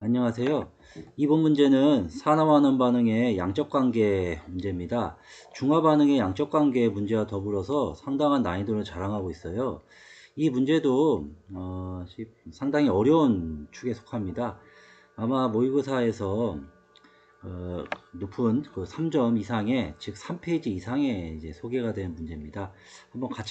안녕하세요. 이번 문제는 산화환원 반응의 양적 관계 문제입니다. 중화 반응의 양적 관계 문제와 더불어서 상당한 난이도를 자랑하고 있어요. 이 문제도 상당히 어려운 축에 속합니다. 아마 모의고사에서 높은 그 3점 이상의, 즉 3페이지 이상의 이제 소개가 된 문제입니다.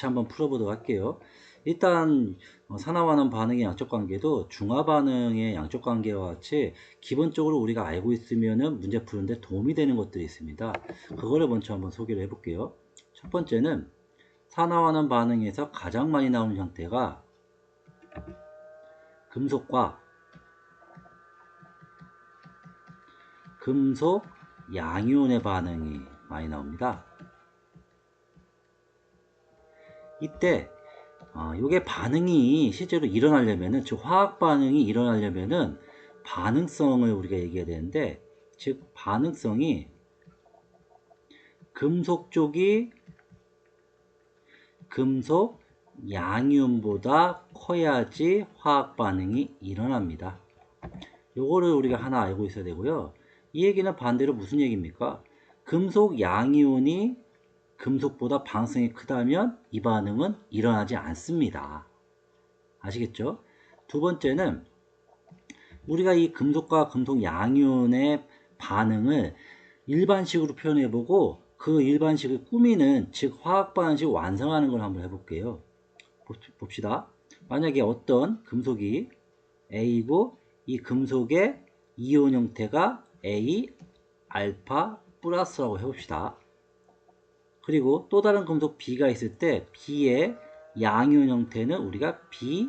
한번 풀어보도록 할게요. 일단 산화환원 반응의 양적 관계도 중화 반응의 양적 관계와 같이 기본적으로 우리가 알고 있으면은 문제 푸는데 도움이 되는 것들이 있습니다. 그거를 먼저 한번 소개를 해볼게요. 첫 번째는 산화환원 반응에서 가장 많이 나오는 형태가 금속과 금속 양이온의 반응이 많이 나옵니다. 이때 요게 반응이 실제로 일어나려면은, 즉 화학 반응이 일어나려면은 반응성을 우리가 얘기해야 되는데, 즉 반응성이 금속 쪽이 금속 양이온보다 커야지 화학 반응이 일어납니다. 요거를 우리가 하나 알고 있어야 되고요. 이 얘기는 반대로 무슨 얘기입니까? 금속 양이온이 금속보다 반응성이 크다면 이 반응은 일어나지 않습니다. 아시겠죠? 두 번째는 우리가 이 금속과 금속 양이온의 반응을 일반식으로 표현해보고 그 일반식을 꾸미는, 즉 화학 반응식을 완성하는 걸 한번 해볼게요. 봅시다. 만약에 어떤 금속이 A이고 이 금속의 이온 형태가 A 알파 플러스라고 해봅시다. 그리고 또 다른 금속 B가 있을 때 B의 양이온 형태는 우리가 B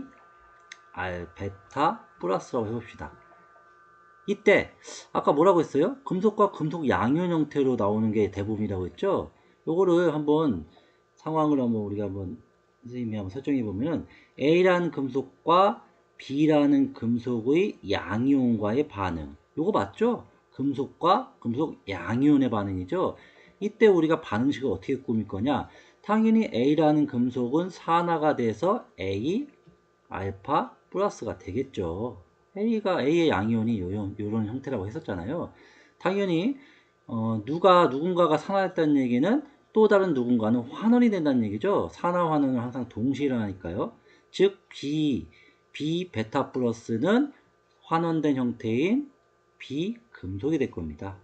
베타 플러스라고 해봅시다. 이때 아까 뭐라고 했어요? 금속과 금속 양이온 형태로 나오는 게 대부분이라고 했죠? 요거를 한번 상황을 우리가 선생님이 한번 설정해 보면은 A라는 금속과 B라는 금속의 양이온과의 반응, 요거 맞죠? 금속과 금속 양이온의 반응이죠. 이때 우리가 반응식을 어떻게 꾸밀 거냐? 당연히 A라는 금속은 산화가 돼서 A 알파 플러스가 되겠죠. A의 양이온이 요런 형태라고 했었잖아요. 당연히 누군가가 산화했다는 얘기는 또 다른 누군가는 환원이 된다는 얘기죠. 산화 환원은 항상 동시에 일어나니까요. 즉 B 베타 플러스는 환원된 형태인 B 금속이 될 겁니다.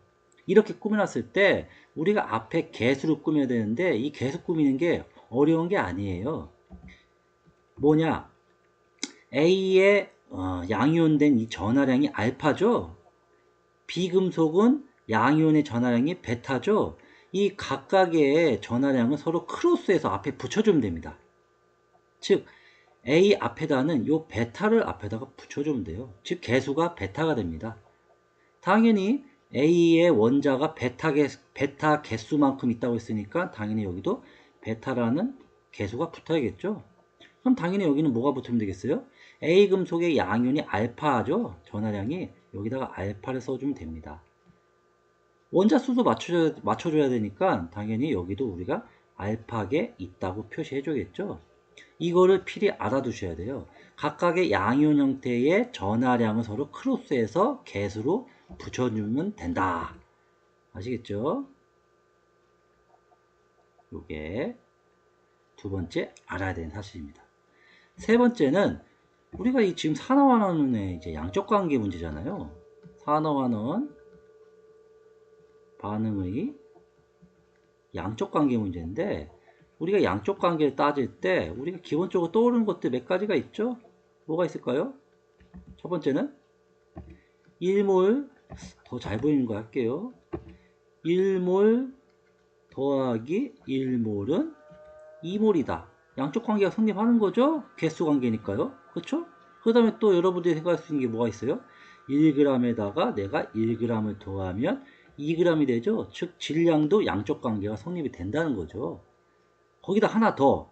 이렇게 꾸며놨을 때 우리가 앞에 개수를 꾸며야 되는데 이 개수 꾸미는 게 어려운 게 아니에요. 뭐냐? A의 양이온된 이 전하량이 알파죠. 비금속은 양이온의 전하량이 베타죠. 이 각각의 전하량은 서로 크로스해서 앞에 붙여주면 됩니다. 즉 A 앞에다는 요 베타를 앞에다가 붙여주면 돼요. 즉 개수가 베타가 됩니다. 당연히 A의 원자가 베타 개수만큼 있다고 했으니까 당연히 여기도 베타라는 개수가 붙어야겠죠. 그럼 당연히 여기는 뭐가 붙으면 되겠어요? A 금속의 양이온이 알파죠. 전하량이. 여기다가 알파를 써주면 됩니다. 원자 수도 맞춰줘야 되니까 당연히 여기도 우리가 알파계 있다고 표시해 줘야겠죠. 이거를 필히 알아두셔야 돼요. 각각의 양이온 형태의 전하량을 서로 크로스해서 개수로 붙여주면 된다. 아시겠죠? 이게 두 번째 알아야 되는 사실입니다. 세 번째는 우리가 지금 산화환원의 이제 양적 관계 문제잖아요. 산화환원 반응의 양적 관계 문제인데 우리가 양적 관계를 따질 때 우리가 기본적으로 떠오르는 것들 몇 가지가 있죠? 뭐가 있을까요? 첫 번째는 1몰, 더 잘 보이는 거 할게요. 1몰 더하기 1몰은 2몰이다. 양적 관계가 성립하는 거죠? 개수 관계니까요. 그렇죠? 그 다음에 또 여러분들이 생각할 수 있는 게 뭐가 있어요? 1g에다가 내가 1g을 더하면 2g이 되죠? 즉 질량도 양적 관계가 성립이 된다는 거죠. 거기다 하나 더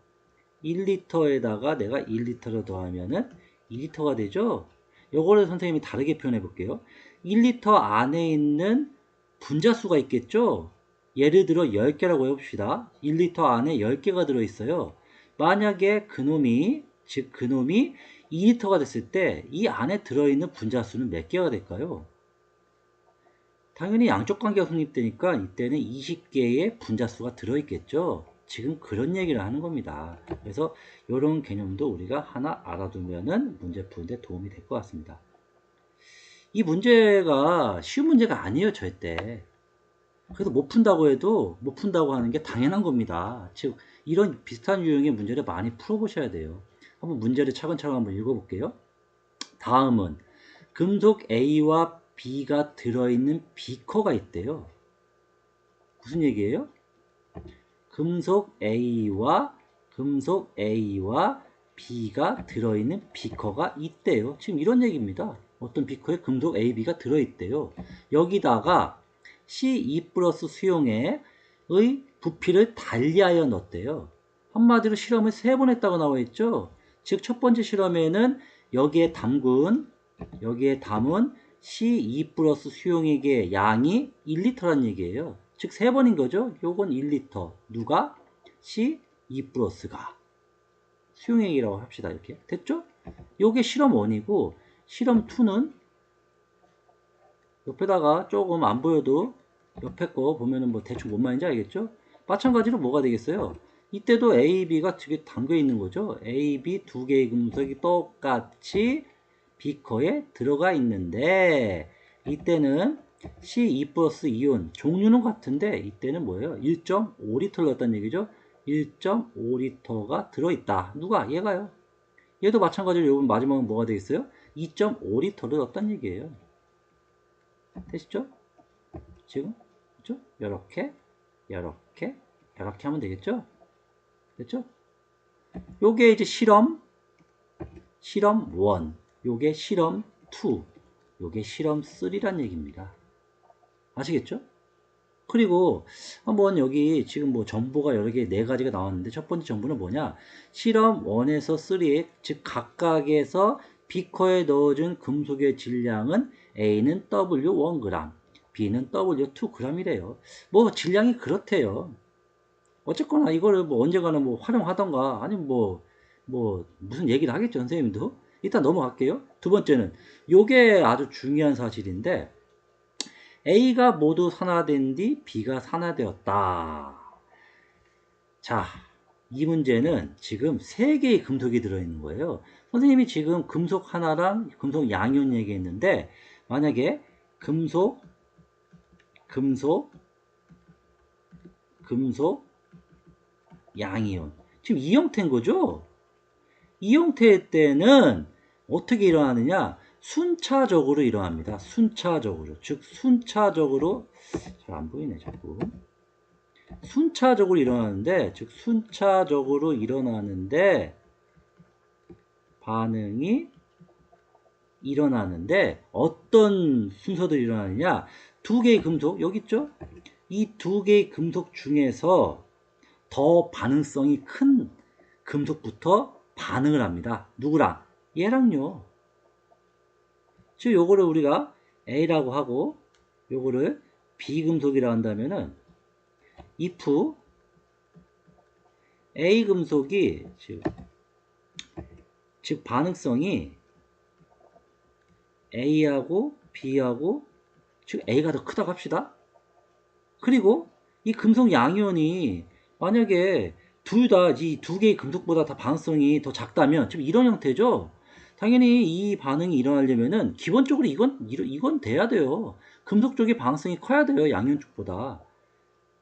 1리터에다가 내가 1리터를 더하면은 2리터가 되죠? 요거를 선생님이 다르게 표현해 볼게요. 1리터 안에 있는 분자수가 있겠죠? 예를 들어 10개라고 해봅시다. 1리터 안에 10개가 들어있어요. 만약에 그놈이 2리터가 됐을 때 이 안에 들어있는 분자수는 몇 개가 될까요? 당연히 양적 관계가 성립되니까 이때는 20개의 분자수가 들어있겠죠. 지금 그런 얘기를 하는 겁니다. 그래서 이런 개념도 우리가 하나 알아두면은 문제 푸는데 도움이 될 것 같습니다. 이 문제가 쉬운 문제가 아니에요, 절대. 그래서 못 푼다고 해도 못 푼다고 하는 게 당연한 겁니다. 즉 이런 비슷한 유형의 문제를 많이 풀어보셔야 돼요. 한번 문제를 차근차근 한번 읽어볼게요. 다음은 금속 A와 B가 들어있는 비커가 있대요. 무슨 얘기예요? 금속 A와 B가 들어있는 비커가 있대요. 지금 이런 얘기입니다. 어떤 비커에 금속 A, B가 들어있대요. 여기다가 C2 플러스 수용액의 부피를 달리하여 넣었대요. 한마디로 실험을 3번 했다고 나와 있죠. 즉 첫 번째 실험에는 여기에 담은 C2 플러스 수용액의 양이 1리터란 얘기예요. 즉 3번인 거죠. 요건 1리터. 누가? C2 플러스가. 수용액이라고 합시다. 이렇게. 됐죠? 요게 실험 1이고 실험 2는 옆에다가 조금 안 보여도 옆에 거 보면은 뭐 대충 뭔 말인지 알겠죠? 마찬가지로 뭐가 되겠어요? 이때도 A, B가 되게 담겨 있는 거죠. A, B 두 개의 금속이 똑같이 비커에 들어가 있는데 이때는 C2 플러스 이온 종류는 같은데 이때는 뭐예요? 1.5리터를 넣었다는 얘기죠. 1.5리터가 들어있다. 누가? 얘가요. 얘도 마찬가지로 여러분 마지막은 뭐가 되겠어요? 2.5리터를 넣었다는 얘기예요. 되시죠? 지금 그렇죠? 요렇게 하면 되겠죠? 됐죠? 요게 이제 실험 1, 요게 실험 2, 요게 실험 3란 얘기입니다. 아시겠죠? 그리고 한번 여기 지금 뭐 정보가 여러 개 4가지가 나왔는데 첫 번째 정보는 뭐냐? 실험 1에서 3에 즉 각각에서 비커에 넣어준 금속의 질량은 A는 W1g, B는 W2g이래요. 뭐 질량이 그렇대요. 어쨌거나 이거를 뭐 언젠가는 뭐 활용하던가 아니면 뭐 무슨 얘기를 하겠죠, 선생님도. 일단 넘어갈게요. 두 번째는 요게 아주 중요한 사실인데 A가 모두 산화된 뒤 B가 산화되었다. 자, 이 문제는 지금 3개의 금속이 들어있는 거예요. 선생님이 지금 금속 하나랑 금속 양이온 얘기했는데 만약에 금속 양이온 지금 이 형태인 거죠? 이 형태의 때는 어떻게 일어나느냐? 순차적으로 일어납니다. 순차적으로. 즉 순차적으로 잘 안 보이네 자꾸. 순차적으로 일어나는데 반응이 일어나는데 어떤 순서들이 일어나느냐? 두 개의 금속 여기 있죠? 이 두 개의 금속 중에서 더 반응성이 큰 금속부터 반응을 합니다. 누구랑? 얘랑요. 즉 요거를 우리가 A라고 하고 요거를 B금속이라 한다면은 if A 금속이 즉 반응성이 A하고 B하고 즉 A가 더 크다고 합시다. 그리고 이 금속 양이온이 만약에 둘 다 이 두 개의 금속보다 다 반응성이 더 작다면 지금 이런 형태죠. 당연히 이 반응이 일어나려면은 기본적으로 이건 돼야 돼요. 금속 쪽의 반응성이 커야 돼요. 양이온 쪽보다.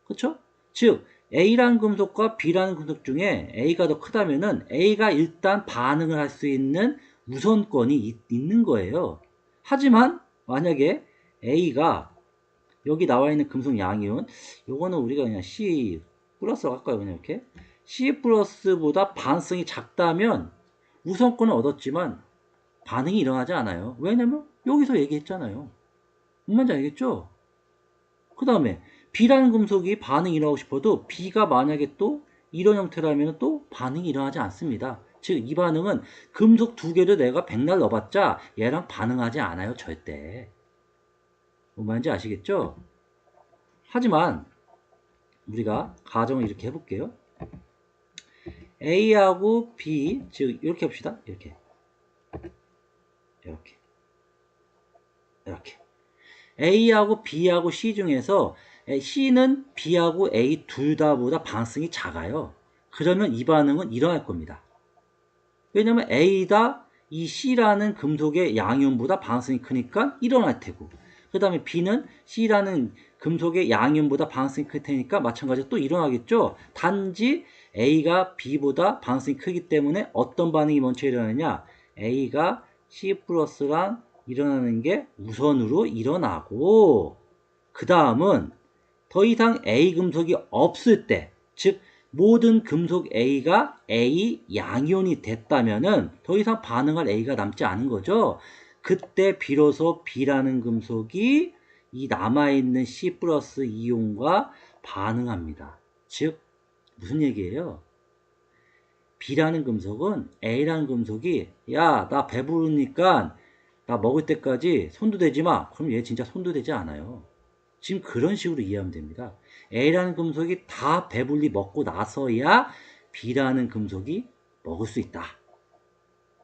그렇죠? 즉 A라는 금속과 B라는 금속 중에 A가 더 크다면은 A가 일단 반응을 할 수 있는 우선권이 있는 거예요. 하지만 만약에 A가 여기 나와 있는 금속 양이온 요거는 우리가 그냥 C 플러스라고 할까요? 그냥 이렇게 C 플러스보다 반응성이 작다면 우선권을 얻었지만 반응이 일어나지 않아요. 왜냐면 여기서 얘기했잖아요. 뭔 말인지 알겠죠? 그 다음에 B라는 금속이 반응이 일어나고 싶어도 B가 만약에 또 이런 형태라면 또 반응이 일어나지 않습니다. 즉 이 반응은 금속 두 개를 내가 백날 넣어봤자 얘랑 반응하지 않아요. 절대. 뭔 말인지 아시겠죠? 하지만 우리가 가정을 이렇게 해볼게요. A하고 B, 즉 이렇게 합시다. 이렇게 이렇게. 이렇게. A하고 B하고 C 중에서 C는 B하고 A 둘 다보다 반응성이 작아요. 그러면 이 반응은 일어날 겁니다. 왜냐면 A다 이 C라는 금속의 양이온보다 반응성이 크니까 일어날 테고, 그 다음에 B는 C라는 금속의 양이온보다 반응성이 클 테니까 마찬가지로 또 일어나겠죠. 단지 A가 B보다 반응성이 크기 때문에 어떤 반응이 먼저 일어나느냐, A가 C 플러스랑 일어나는 게 우선으로 일어나고, 그 다음은 더 이상 A 금속이 없을 때, 즉 모든 금속 A가 A 양이온이 됐다면은 더 이상 반응할 A가 남지 않은 거죠. 그때 비로소 B라는 금속이 이 남아있는 C 플러스 이온과 반응합니다. 즉 무슨 얘기예요? B라는 금속은 A라는 금속이 야, 나 배부르니까 나 먹을 때까지 손도 대지 마. 그럼 얘 진짜 손도 대지 않아요. 지금 그런 식으로 이해하면 됩니다. A라는 금속이 다 배불리 먹고 나서야 B라는 금속이 먹을 수 있다.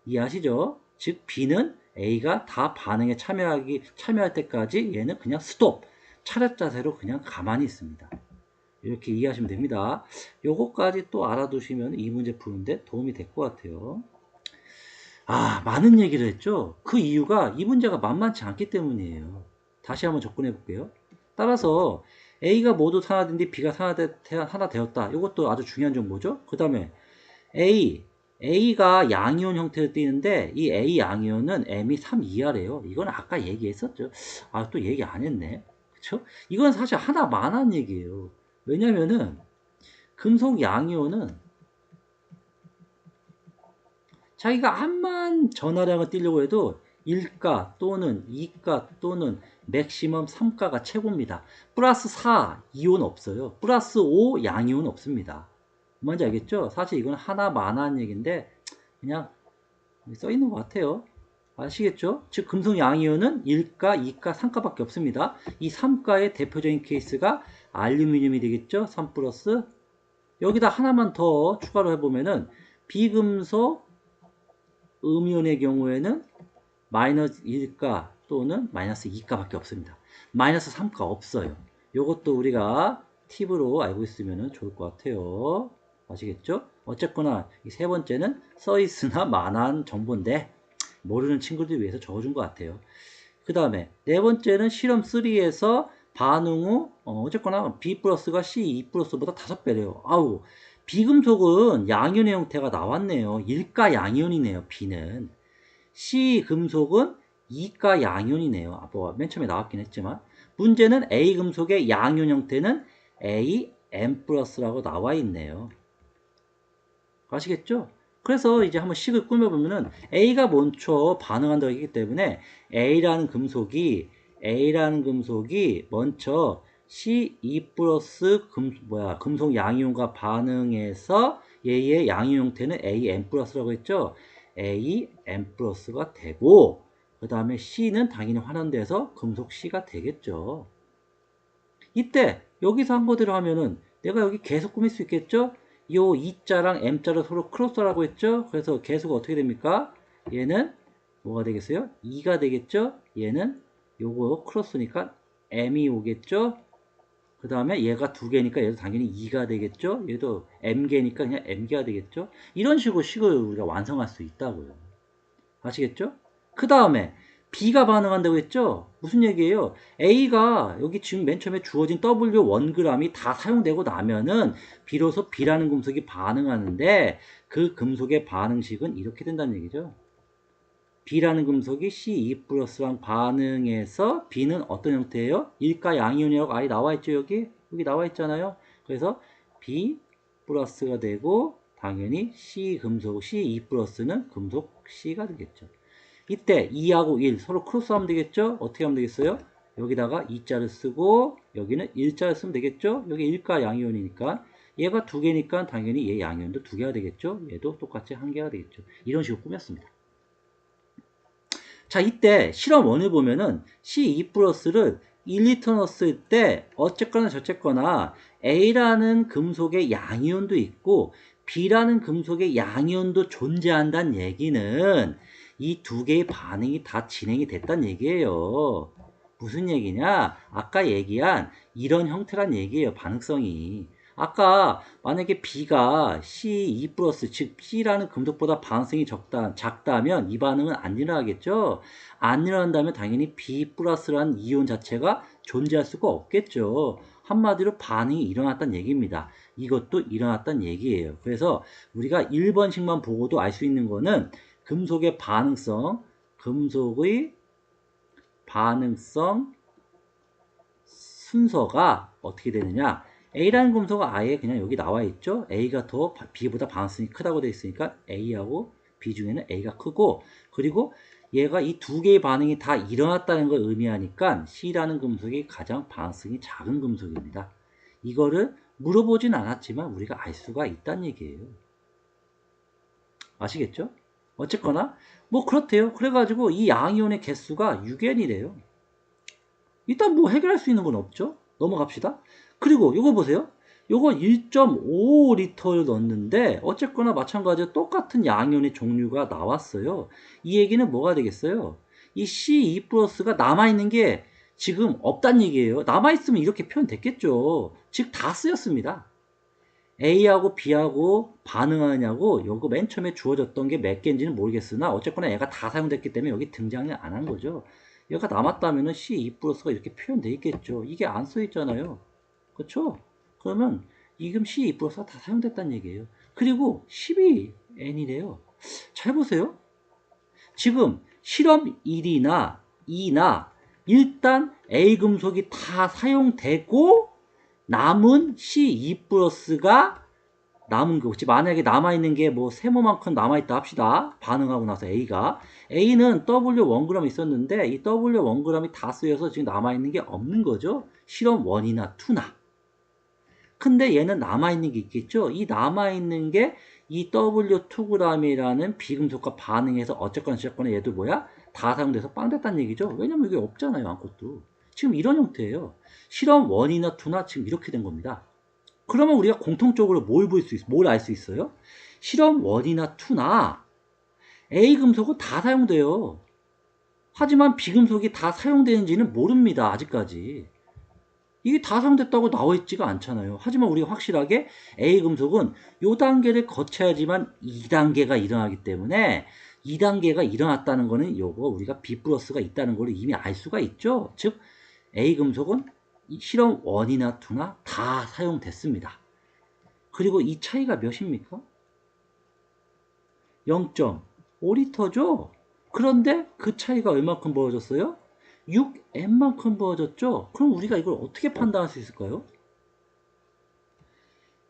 이해하시죠? 즉 B는 A가 다 반응에 참여할 때까지 얘는 그냥 스톱, 차렷 자세로 그냥 가만히 있습니다. 이렇게 이해하시면 됩니다. 요거까지 또 알아두시면 이 문제 푸는데 도움이 될 것 같아요. 많은 얘기를 했죠? 그 이유가 이 문제가 만만치 않기 때문이에요. 다시 한번 접근해 볼게요. 따라서 A가 모두 산화된뒤 B가 하나 되었다. 이것도 아주 중요한 정보죠. 그 다음에 A가 양이온 형태를 띠는데 이 A 양이온은 M이 3 이하래요. 이건 아까 얘기했었죠. 또 얘기 안 했네. 그쵸? 이건 사실 하나만 한 얘기예요. 왜냐면은 금속 양이온은 자기가 암만 전하량을 띄려고 해도 1가 또는 2가 또는 맥시멈 3가가 최고입니다. 플러스 4 이온 없어요. 플러스 5 양이온 없습니다. 뭔지 알겠죠? 사실 이건 하나만한 얘기인데 그냥 써 있는 것 같아요. 아시겠죠? 즉 금속 양이온은 1가, 2가, 3가밖에 없습니다. 이 3가의 대표적인 케이스가 알루미늄이 되겠죠? 3 플러스 여기다 하나만 더 추가로 해보면은 비금속 음이온의 경우에는 마이너스 1가 또는 마이너스 2가밖에 없습니다. 마이너스 3가 없어요. 이것도 우리가 팁으로 알고 있으면 좋을 것 같아요. 아시겠죠? 어쨌거나 이 세 번째는 써있으나 만한 정보인데 모르는 친구들 위해서 적어준 것 같아요. 그 다음에 네 번째는 실험 3에서 반응 후 어쨌거나 B 플러스가 C, E 플러스보다 5배래요. 비금속은 양이온의 형태가 나왔네요. 1가 양이온이네요. B는. C 금속은 2가 양이온이네요. 맨 처음에 나왔긴 했지만 문제는 A 금속의 양이온 형태는 A, M 플러스라고 나와 있네요. 아시겠죠? 그래서 이제 한번 식을 꾸며보면은 A가 먼저 반응한다고 했기 때문에 A라는 금속이 먼저 C2 플러스 금속 양이온과 반응해서 얘의 양이온 형태는 AM 플러스라고 했죠? AM 플러스가 되고 그 다음에 C는 당연히 환원돼서 금속 C가 되겠죠. 이때 여기서 한 거대로 하면은 내가 여기 계속 꾸밀 수 있겠죠? 요 2자랑 M자를 서로 크로스라고 했죠? 그래서 계수가 어떻게 됩니까? 얘는 뭐가 되겠어요? 2가 되겠죠? 얘는 요거 크로스니까 M이 오겠죠? 그 다음에 얘가 2개니까 얘도 당연히 2가 되겠죠? 얘도 M개니까 그냥 M개가 되겠죠? 이런 식으로 식을 우리가 완성할 수 있다고요. 아시겠죠? 그 다음에 B가 반응한다고 했죠? 무슨 얘기예요? A가 여기 지금 맨 처음에 주어진 W 1g이 다 사용되고 나면은 비로소 B라는 금속이 반응하는데 그 금속의 반응식은 이렇게 된다는 얘기죠. B라는 금속이 C2 플러스랑 반응해서 B는 어떤 형태예요? 1가 양이온이라고 아예 나와 있죠, 여기 나와 있잖아요. 그래서 B 플러스가 되고 당연히 C 금속 C2 플러스는 금속 C가 되겠죠. 이때 2하고 1 서로 크로스하면 되겠죠? 어떻게 하면 되겠어요? 여기다가 2자를 쓰고 여기는 1자를 쓰면 되겠죠? 여기 1가 양이온이니까 얘가 2개니까 당연히 얘 양이온도 2개가 되겠죠? 얘도 똑같이 1개가 되겠죠. 이런 식으로 꾸몄습니다. 자, 이때 실험 1을 보면은 C2 플러스를 1리터 넣었을 때 어쨌거나 저쨌거나 A라는 금속의 양이온도 있고 B라는 금속의 양이온도 존재한다는 얘기는 이 두 개의 반응이 다 진행이 됐단 얘기예요. 무슨 얘기냐? 아까 얘기한 이런 형태란 얘기예요. 반응성이. 아까 만약에 B가 C2 플러스 즉 C라는 금속보다 반응성이 작다면 이 반응은 안 일어나겠죠? 안 일어난다면 당연히 B 플러스라는 이온 자체가 존재할 수가 없겠죠. 한마디로 반응이 일어났다는 얘기입니다. 이것도 일어났다는 얘기예요. 그래서 우리가 1번씩만 보고도 알 수 있는 거는 금속의 반응성, 금속의 반응성 순서가 어떻게 되느냐. A라는 금속은 아예 그냥 여기 나와 있죠. A가 더 B보다 반응성이 크다고 되어 있으니까 A하고 B 중에는 A가 크고, 그리고 얘가 이 두 개의 반응이 다 일어났다는 걸 의미하니까 C라는 금속이 가장 반응성이 작은 금속입니다. 이거를 물어보진 않았지만 우리가 알 수가 있다는 얘기예요. 아시겠죠? 어쨌거나 뭐 그렇대요. 그래가지고 이 양이온의 개수가 6n이래요. 일단 뭐 해결할 수 있는 건 없죠. 넘어갑시다. 그리고 요거 보세요. 요거 1.5L를 넣었는데 어쨌거나 마찬가지로 똑같은 양이온의 종류가 나왔어요. 이 얘기는 뭐가 되겠어요? 이 C2 플러스가 남아있는 게 지금 없단 얘기예요. 남아있으면 이렇게 표현됐겠죠. 즉 다 쓰였습니다. A하고 B하고 반응하냐고 요거 맨 처음에 주어졌던 게 몇 개인지는 모르겠으나 어쨌거나 얘가 다 사용됐기 때문에 여기 등장을 안 한 거죠. 얘가 남았다면은 C2 플러스가 이렇게 표현돼 있겠죠. 이게 안 써 있잖아요. 그렇죠? 그러면 지금 C2 플러스가 다 사용됐다는 얘기예요. 그리고 12N이래요. 잘 보세요. 지금 실험 1이나 2나 일단 A 금속이 다 사용되고 남은 C2 플러스가 남은 거, 만약에 남아있는 게 뭐 세모만큼 남아있다 합시다. 반응하고 나서 A는 W 1g 있었는데 이 W 1g이 다 쓰여서 지금 남아있는 게 없는 거죠. 실험 1이나 2나. 근데 얘는 남아있는 게 있겠죠. 이 남아있는 게 이 W2g이라는 비금속과 반응해서 어쨌거나 얘도 뭐야? 다 사용돼서 빵 됐다는 얘기죠. 왜냐면 이게 없잖아요. 아무것도. 지금 이런 형태예요. 실험 1이나 2나 지금 이렇게 된 겁니다. 그러면 우리가 공통적으로 뭘 알 수 있어요? 실험 1이나 2나 A 금속은 다 사용돼요. 하지만 B 금속이 다 사용되는지는 모릅니다. 아직까지. 이게 다 사용됐다고 나와 있지가 않잖아요. 하지만 우리가 확실하게 A 금속은 요 단계를 거쳐야지만 2단계가 일어나기 때문에 2단계가 일어났다는 거는 요거 우리가 B 플러스가 있다는 걸 이미 알 수가 있죠. 즉 A 금속은 실험 1이나 2나 다 사용됐습니다. 그리고 이 차이가 몇입니까? 0.5리터죠? 그런데 그 차이가 얼마큼 벌어졌어요? 6n만큼 벌어졌죠? 그럼 우리가 이걸 어떻게 판단할 수 있을까요?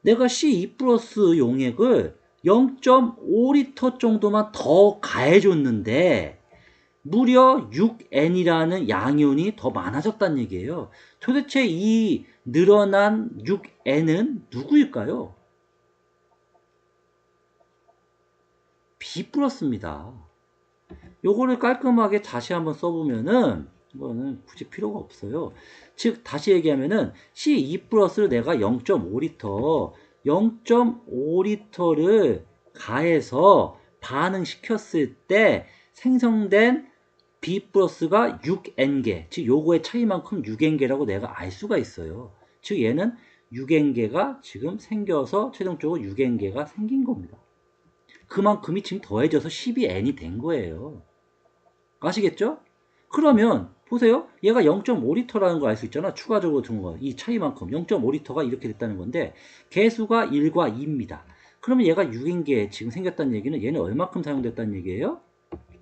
내가 C2 플러스 용액을 0.5리터 정도만 더 가해줬는데 무려 6n이라는 양이온이 더 많아졌다는 얘기예요. 도대체 이 늘어난 6n은 누구일까요? B 플러스입니다. 요거를 깔끔하게 다시 한번 써보면은 이거는 굳이 필요가 없어요. 즉 다시 얘기하면은 C2 플러스를 내가 0.5리터 0.5리터를 가해서 반응시켰을 때 생성된 B 플러스가 6N개, 즉 요거의 차이만큼 6N개라고 내가 알 수가 있어요. 즉 얘는 6N개가 지금 생겨서 최종적으로 6N개가 생긴 겁니다. 그만큼이 지금 더해져서 12N이 된 거예요. 아시겠죠? 그러면 보세요. 얘가 0.5리터라는 걸 알 수 있잖아. 추가적으로 준 거. 이 차이만큼 0.5리터가 이렇게 됐다는 건데 개수가 1과 2입니다. 그러면 얘가 6인계 지금 생겼다는 얘기는 얘는 얼마큼 사용됐다는 얘기예요?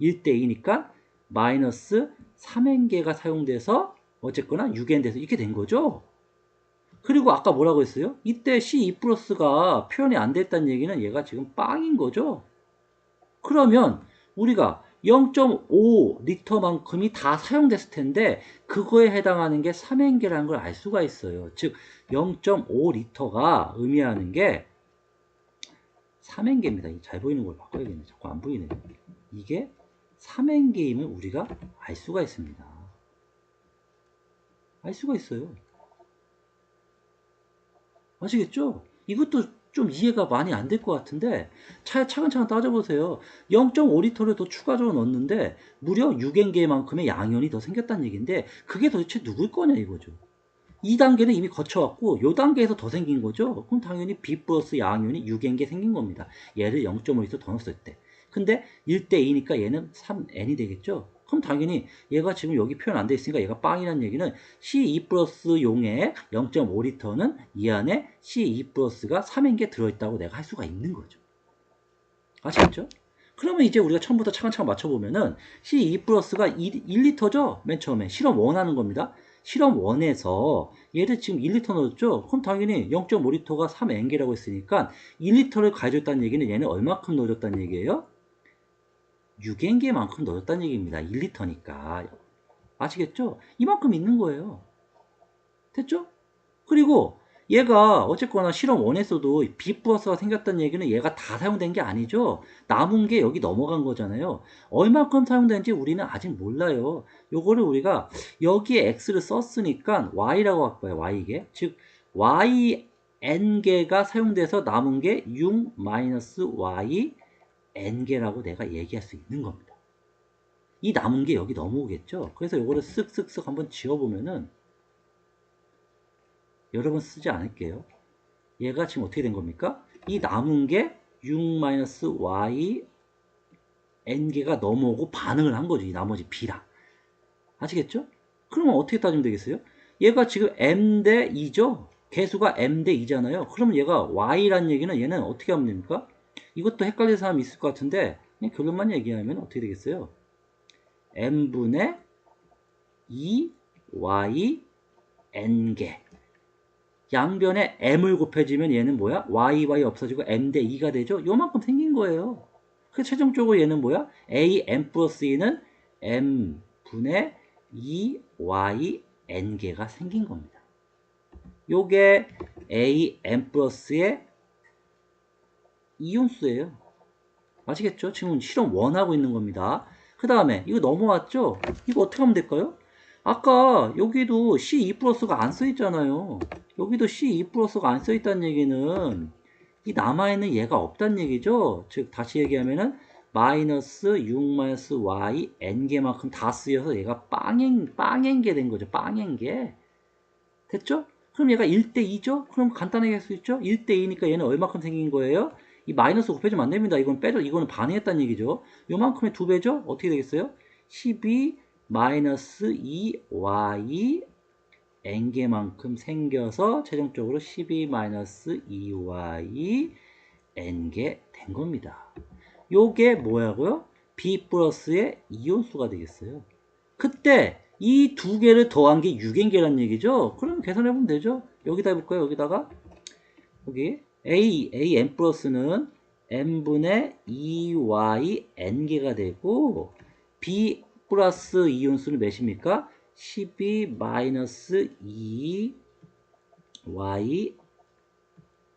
1대 2니까 마이너스 3n개가 사용돼서 어쨌거나 6n 돼서 이렇게 된 거죠. 그리고 아까 뭐라고 했어요? 이때 C2 플러스가 표현이 안 됐다는 얘기는 얘가 지금 빵인 거죠. 그러면 우리가 0.5리터만큼이 다 사용됐을 텐데 그거에 해당하는 게 3n개라는 걸 알 수가 있어요. 즉 0.5리터가 의미하는 게 3n개입니다. 잘 보이는 걸 바꿔야겠네. 자꾸 안 보이네요. 이게 3n개임을 우리가 알 수가 있습니다. 알 수가 있어요. 아시겠죠? 이것도 좀 이해가 많이 안 될 것 같은데 차근차근 따져보세요. 0.5리터를 더 추가적으로 넣었는데 무려 6N개만큼의 양이온이 더 생겼다는 얘기인데 그게 도대체 누굴 거냐 이거죠. 2단계는 이미 거쳐왔고 요 단계에서 더 생긴 거죠. 그럼 당연히 B 플러스 양이온이 6N개 생긴 겁니다. 얘를 0.5리터 더 넣었을 때. 근데 1대2니까 얘는 3N이 되겠죠. 그럼 당연히 얘가 지금 여기 표현 안 돼 있으니까 얘가 빵이라는 얘기는 C2 플러스 용의 0.5리터는 이 안에 C2 플러스가 3N개 들어있다고 내가 할 수가 있는 거죠. 아시겠죠? 그러면 이제 우리가 처음부터 차근차근 맞춰보면은 C2 플러스가 1리터죠? 맨 처음에 실험 1 하는 겁니다. 실험 1에서 얘를 지금 1리터 넣었죠? 그럼 당연히 0.5리터가 3N개라고 했으니까 1리터를 가져줬다는 얘기는 얘는 얼마큼 넣어줬다는 얘기예요? 6N개만큼 넣어줬다는 얘기입니다. 1리터니까. 아시겠죠? 이만큼 있는 거예요. 됐죠? 그리고 얘가 어쨌거나 실험 1에서도 B 플러스가 생겼다는 얘기는 얘가 다 사용된 게 아니죠. 남은 게 여기 넘어간 거잖아요. 얼마큼 사용된지 우리는 아직 몰라요. 요거를 우리가 여기에 X를 썼으니까 Y라고 할 거예요. Y개. 즉 YN개가 사용돼서 남은 게 6-Y N개라고 내가 얘기할 수 있는 겁니다. 이 남은 게 여기 넘어오겠죠. 그래서 요거를 쓱쓱쓱 한번 지워보면은 여러 번 쓰지 않을게요. 얘가 지금 어떻게 된 겁니까? 이 남은 게 6-y n개가 넘어오고 반응을 한 거죠. 이 나머지 b랑. 아시겠죠? 그러면 어떻게 따지면 되겠어요? 얘가 지금 m 대 2죠? 개수가 m 대 2잖아요. 그러면 얘가 y라는 얘기는 얘는 어떻게 하면 됩니까? 이것도 헷갈리는 사람이 있을 것 같은데 그냥 결론만 얘기하면 어떻게 되겠어요? m분의 2y n개. 양변에 m을 곱해지면 얘는 뭐야? y 없어지고 m 대 2가 되죠? 요만큼 생긴 거예요. 그래서 최종적으로 얘는 뭐야? a m 플러스 2는 m 분의 2y n개가 생긴 겁니다. 요게 a m 플러스의 이온수예요. 아시겠죠? 지금 실험 1 하고 있는 겁니다. 그 다음에 이거 넘어왔죠? 이거 어떻게 하면 될까요? 아까 여기도 C2 플러스가 안 써있잖아요. 여기도 C2 플러스가 안 써있다는 얘기는 이 남아있는 얘가 없다는 얘기죠. 즉 다시 얘기하면은 마이너스 6-y n개만큼 다 쓰여서 얘가 빵엔개 된 거죠. 빵엔개. 됐죠? 그럼 얘가 1대2죠? 그럼 간단하게 할 수 있죠? 1대2니까 얘는 얼마큼 생긴 거예요? 이 마이너스 곱해주면 안 됩니다. 이건 빼죠. 이거는 반응했다는 얘기죠. 요만큼의 2배죠? 어떻게 되겠어요? 12 마이너스 2y n개만큼 생겨서 최종적으로 12 마이너스 2y n개 된 겁니다. 요게 뭐야고요? B 플러스의 이온수가 되겠어요. 그때 이 두 개를 더한 게 6N개란 얘기죠? 그럼 계산해보면 되죠? 여기다 해볼까요? 여기다가 여기 n 플러스는 n분의 2y n개가 되고 B 플러스 이온수는 몇입니까? 12 마이너스 2y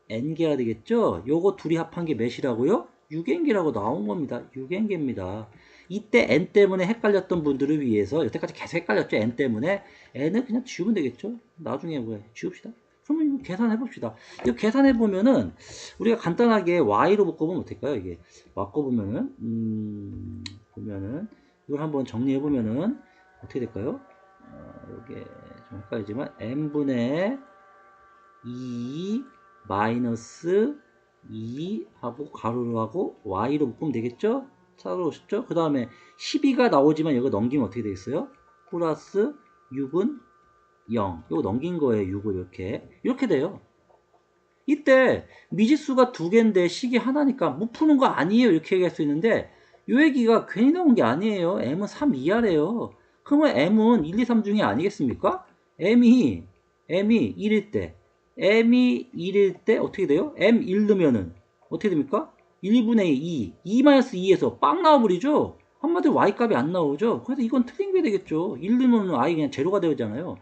n개가 되겠죠? 요거 둘이 합한 게 몇이라고요? 6N개라고 나온 겁니다. 6N개입니다. 이때 n 때문에 헷갈렸던 분들을 위해서 여태까지 계속 헷갈렸죠? n 때문에 n을 그냥 지우면 되겠죠? 나중에 왜 지웁시다. 그러면 이거 계산해 봅시다. 이거 계산해 보면은 우리가 간단하게 y로 묶어보면 어떨까요? 이게 바꿔보면은 보면은 이걸 한번 정리해 보면은 어떻게 될까요? 이게 좀 헷갈리지만 n분의 2 마이너스 2 하고 가로로 하고 y로 묶으면 되겠죠? 찾아오셨죠? 그 다음에 12가 나오지만 이거 넘기면 어떻게 되겠어요? 플러스 6은 0. 이거 넘긴 거예요. 6을 이렇게 돼요. 이때 미지수가 두 개인데 식이 하나니까 못 푸는 거 아니에요. 이렇게 얘기할 수 있는데 이 얘기가 괜히 나온 게 아니에요. m은 3 이하래요. 그러면 m은 1, 2, 3 중에 아니겠습니까? m이 1일 때 m이 1일 때 어떻게 돼요? m 1 넣으면은 어떻게 됩니까? 1분의 2, 2-2에서 빵 나와버리죠? 한마디로 y 값이 안 나오죠? 그래서 이건 틀린 게 되겠죠. 1 넣으면 y 그냥 제로가 되잖아요.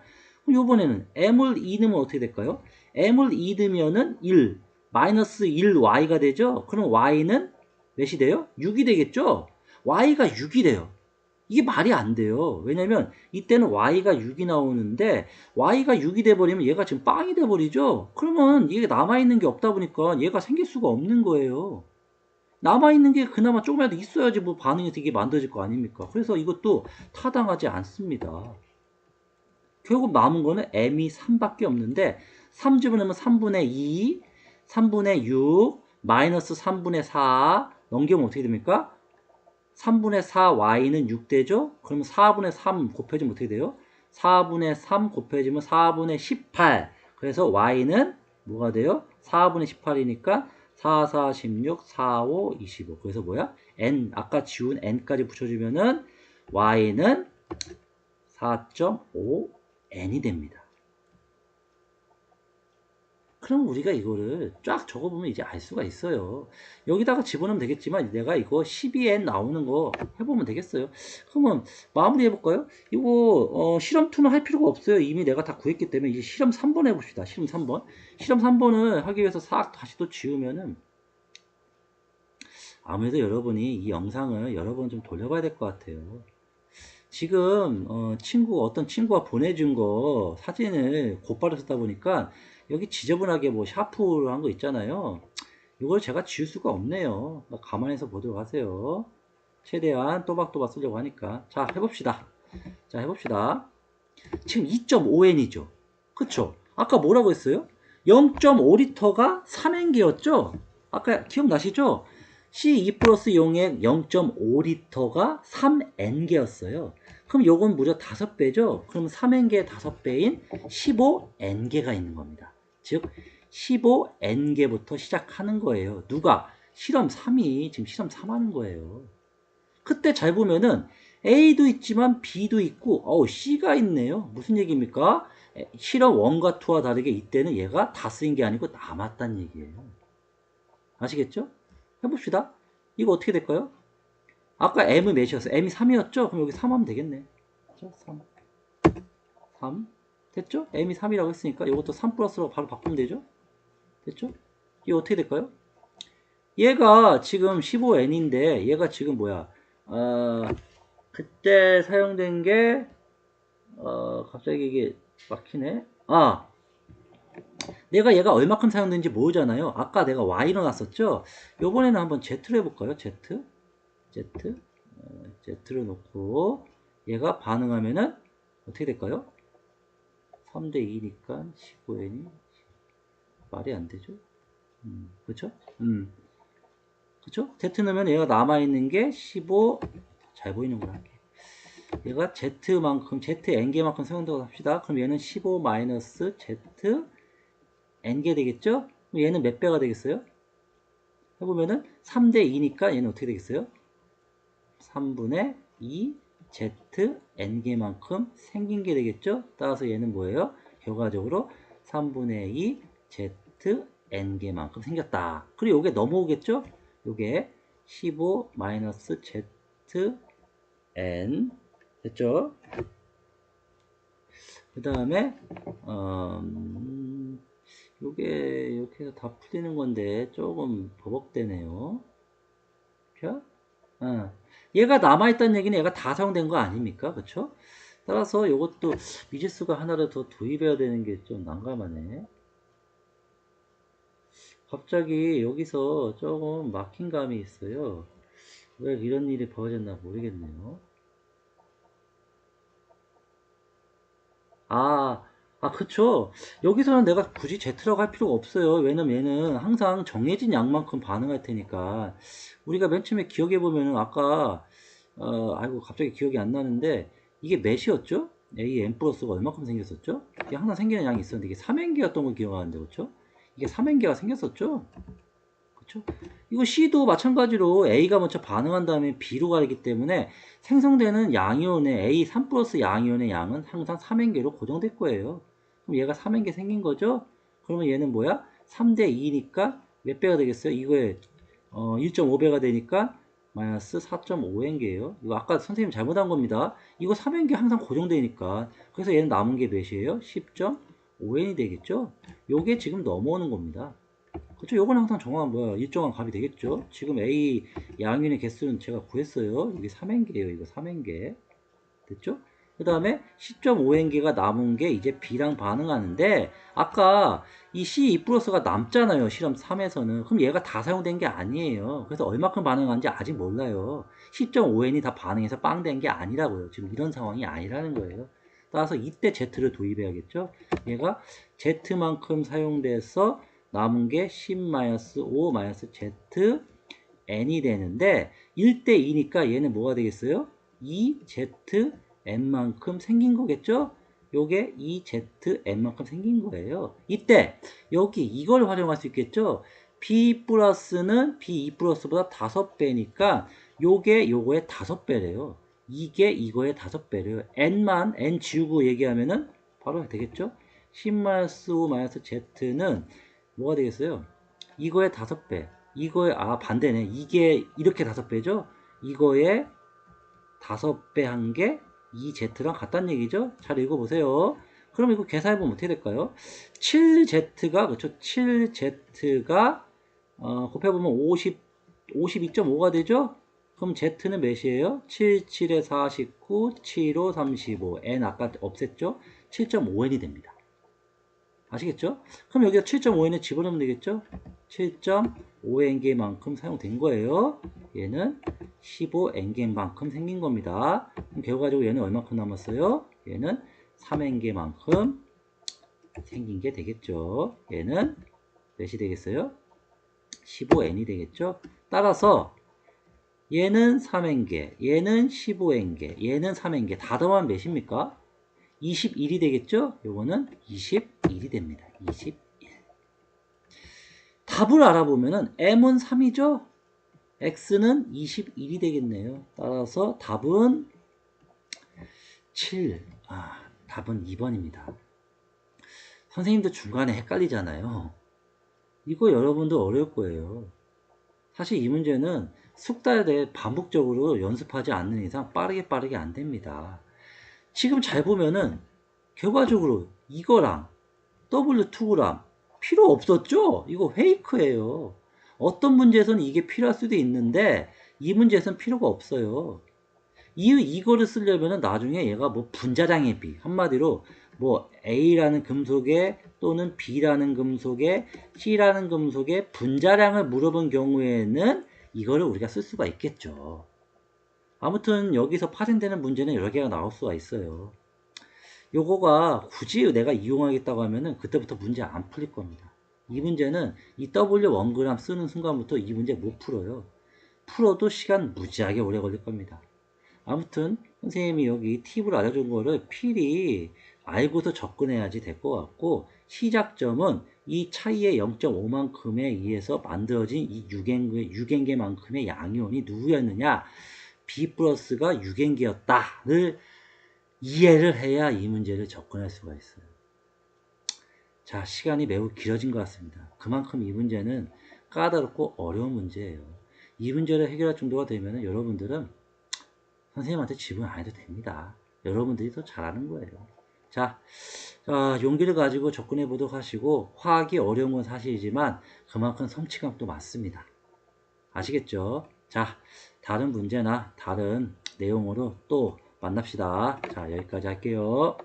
그럼 요번에는 m을 2 넣으면 어떻게 될까요? m을 2 넣으면은 1, 마이너스 1y가 되죠? 그럼 y는 몇이 돼요? 6이 되겠죠? y가 6이 돼요. 이게 말이 안 돼요. 왜냐면 이때는 y가 6이 나오는데 y가 6이 돼버리면 얘가 지금 빵이 돼버리죠. 그러면 이게 남아있는 게 없다 보니까 얘가 생길 수가 없는 거예요. 남아있는 게 그나마 조금이라도 있어야지 뭐 반응이 되게 만들어질 거 아닙니까? 그래서 이것도 타당하지 않습니다. 결국 남은 거는 m이 3밖에 없는데 3 집어넣으면 3분의 2, 3분의 6, 마이너스 3분의 4 넘기면 어떻게 됩니까? 3분의 4 y는 6 되죠? 그러면 4분의 3 곱해지면 어떻게 돼요? 4분의 3 곱해지면 4분의 18. 그래서 y는 뭐가 돼요? 4분의 18이니까 4, 4, 16, 4, 5, 25. 그래서 뭐야? n, 아까 지운 n까지 붙여주면은 y는 4.5n이 됩니다. 그럼 우리가 이거를 쫙 적어보면 이제 알 수가 있어요. 여기다가 집어넣으면 되겠지만 내가 이거 12n 나오는 거 해보면 되겠어요. 그러면 마무리 해볼까요? 이거 실험2는 할 필요가 없어요. 이미 내가 다 구했기 때문에 이제 실험 3번 해봅시다. 실험 3번. 실험 3번을 하기 위해서 싹 다시 또 지우면은 아무래도 여러분이 이 영상을 여러 번 좀 돌려봐야 될 것 같아요. 지금 어떤 친구가 보내준 거 사진을 곧바로 쓰다 보니까 여기 지저분하게 뭐 샤프로 한 거 있잖아요. 이걸 제가 지울 수가 없네요. 가만히서 보도록 하세요. 최대한 또박또박 쓰려고 하니까. 자, 해봅시다. 자, 해봅시다. 지금 2.5n이죠. 그쵸? 아까 뭐라고 했어요? 0.5리터가 3N개였죠? 아까 기억나시죠? C2 플러스 용액 0.5리터가 3N개였어요. 그럼 요건 무려 5배죠? 그럼 3N개의 5배인 15N개가 있는 겁니다. 즉 15N개부터 시작하는 거예요. 누가? 실험 3이 지금 실험 3 하는 거예요. 그때 잘 보면은 A도 있지만 B도 있고 C가 있네요. 무슨 얘기입니까? 실험 1과 2와 다르게 이때는 얘가 다 쓰인 게 아니고 남았다는 얘기예요. 아시겠죠? 해봅시다. 이거 어떻게 될까요? 아까 M은 몇이었어요? M이 3이었죠? 그럼 여기 3 하면 되겠네. 3. 3. 됐죠? M이 3이라고 했으니까 이것도 3 플러스로 바로 바꾸면 되죠? 됐죠? 이거 어떻게 될까요? 얘가 지금 15N인데 얘가 지금 뭐야? 그때 사용된 게 갑자기 이게 막히네. 내가 얘가 얼마큼 사용된지 모르잖아요. 아까 내가 Y로 놨었죠? 요번에는 한번 Z로 해볼까요? Z. Z로 놓고 얘가 반응하면은 어떻게 될까요? 3대 2니까 15n이 말이 안 되죠? 그쵸? 그쵸? Z 넣으면 얘가 남아있는 게 15, 잘 보이는 걸 할게. 얘가 Z만큼, ZN개만큼 사용된다고 합시다. 그럼 얘는 15 마이너스 Z N개 되겠죠? 그럼 얘는 몇 배가 되겠어요? 해보면은 3대 2니까 얘는 어떻게 되겠어요? 3분의 2 Z N개만큼 생긴 게 되겠죠? 따라서 얘는 뭐예요? 결과적으로 3분의 2 Z N개만큼 생겼다. 그리고 이게 넘어오겠죠? 요게 15 마이너스 Z N 됐죠? 그 다음에 요게 이렇게 해서 다 풀리는 건데 조금 버벅대네요. 자, 얘가 남아있다는 얘기는 얘가 다 사용된 거 아닙니까? 그쵸? 따라서 이것도 미지수가 하나를 더 도입해야 되는 게 좀 난감하네. 갑자기 여기서 조금 막힌 감이 있어요. 왜 이런 일이 벌어졌나 모르겠네요. 그쵸. 여기서는 내가 굳이 Z라고 할 필요가 없어요. 왜냐면 얘는 항상 정해진 양만큼 반응할 테니까. 우리가 맨 처음에 기억해보면은 아까, 아이고, 갑자기 기억이 안 나는데, 이게 몇이었죠? A, N 플러스가 얼마큼 생겼었죠? 이게 항상 생기는 양이 있었는데, 이게 3N개였던 걸 기억하는데, 그쵸? 이게 3N개가 생겼었죠? 그쵸? 이거 C도 마찬가지로 A가 먼저 반응한 다음에 B로 가기 때문에 생성되는 양이온의 A 3 플러스 양이온의 양은 항상 3N개로 고정될 거예요. 그럼 얘가 3N개 생긴 거죠? 그러면 얘는 뭐야? 3대 2니까 몇 배가 되겠어요? 이거에 1.5배가 되니까 마이너스 4.5N개예요. 이거 아까 선생님 잘못한 겁니다. 이거 3N개 항상 고정되니까. 그래서 얘는 남은 게 몇이에요? 10.5N이 되겠죠? 요게 지금 넘어오는 겁니다. 그쵸? 요건 항상 정한 뭐야 일정한 값이 되겠죠? 지금 A 양윤의 개수는 제가 구했어요. 여기 3n개예요. 이거 3n개. 됐죠? 그 다음에 10.5n개가 남은 게 이제 B랑 반응하는데 아까 이 C2 플러스가 남잖아요. 실험 3에서는. 그럼 얘가 다 사용된 게 아니에요. 그래서 얼마큼 반응하는지 아직 몰라요. 10.5n이 다 반응해서 빵 된 게 아니라고요. 지금 이런 상황이 아니라는 거예요. 따라서 이때 Z를 도입해야겠죠. 얘가 Z만큼 사용돼서 남은 게 10-5-Z n이 되는데 1대 2니까 얘는 뭐가 되겠어요? 2zn만큼 생긴 거겠죠? 요게 2zn만큼 생긴 거예요. 이때 여기 이걸 활용할 수 있겠죠? b 플러스는 b2 플러스보다 5배니까 요게 요거의 5배래요. 이게 이거의 5배래요. n 지우고 얘기하면은 바로 되겠죠? 10-5-z는 뭐가 되겠어요? 이거의 5배. 이거의 반대네. 이게 이렇게 5배죠? 이거의 5배 한 게 이 Z랑 같다는 얘기죠? 잘 읽어보세요. 그럼 이거 계산해보면 어떻게 될까요? 7Z가 그렇죠? 7Z가 곱해보면 52.5가 되죠? 그럼 Z는 몇이에요? 7, 7에 49, 7, 5, 35. N 아까 없앴죠? 7.5N이 됩니다. 아시겠죠? 그럼 여기다 7.5n을 집어넣으면 되겠죠? 7.5n개만큼 사용된 거예요. 얘는 15n개만큼 생긴 겁니다. 그럼 결과적으로 얘는 얼마큼 남았어요? 얘는 3n개만큼 생긴 게 되겠죠. 얘는 몇이 되겠어요? 15n이 되겠죠? 따라서 얘는 3n개, 얘는 15n개, 얘는 3n개 다 더하면 몇입니까? 21이 되겠죠? 요거는 21이 됩니다. 21. 답을 알아보면은 m은 3이죠? x는 21이 되겠네요. 따라서 답은 7. 답은 2번입니다. 선생님도 중간에 헷갈리잖아요. 이거 여러분도 어려울 거예요. 사실 이 문제는 숙달에 반복적으로 연습하지 않는 이상 빠르게 안 됩니다. 지금 잘 보면은 결과적으로 이거랑 W2gram 필요 없었죠? 이거 페이크예요. 어떤 문제에서는 이게 필요할 수도 있는데 이 문제에서는 필요가 없어요. 이거를 쓰려면 나중에 얘가 뭐 분자량의 비 한마디로 뭐 A라는 금속에 또는 B라는 금속에 C라는 금속에 분자량을 물어본 경우에는 이거를 우리가 쓸 수가 있겠죠. 아무튼 여기서 파생되는 문제는 여러 개가 나올 수가 있어요. 요거가 굳이 내가 이용하겠다고 하면은 그때부터 문제 안 풀릴 겁니다. 이 문제는 이 W1g 쓰는 순간부터 이 문제 못 풀어요. 풀어도 시간 무지하게 오래 걸릴 겁니다. 아무튼 선생님이 여기 팁을 알려준 거를 필히 알고서 접근해야지 될 것 같고 시작점은 이 차이의 0.5만큼에 의해서 만들어진 이 6N개만큼의 양이온이 누구였느냐? B 플러스가 6N개였다를 이해를 해야 이 문제를 접근할 수가 있어요. 자, 시간이 매우 길어진 것 같습니다. 그만큼 이 문제는 까다롭고 어려운 문제예요. 이 문제를 해결할 정도가 되면 여러분들은 선생님한테 지분 안 해도 됩니다. 여러분들이 더 잘하는 거예요. 자, 용기를 가지고 접근해 보도록 하시고 화학이 어려운 건 사실이지만 그만큼 성취감도 많습니다. 아시겠죠? 자, 다른 문제나 다른 내용으로 또 만납시다. 자, 여기까지 할게요.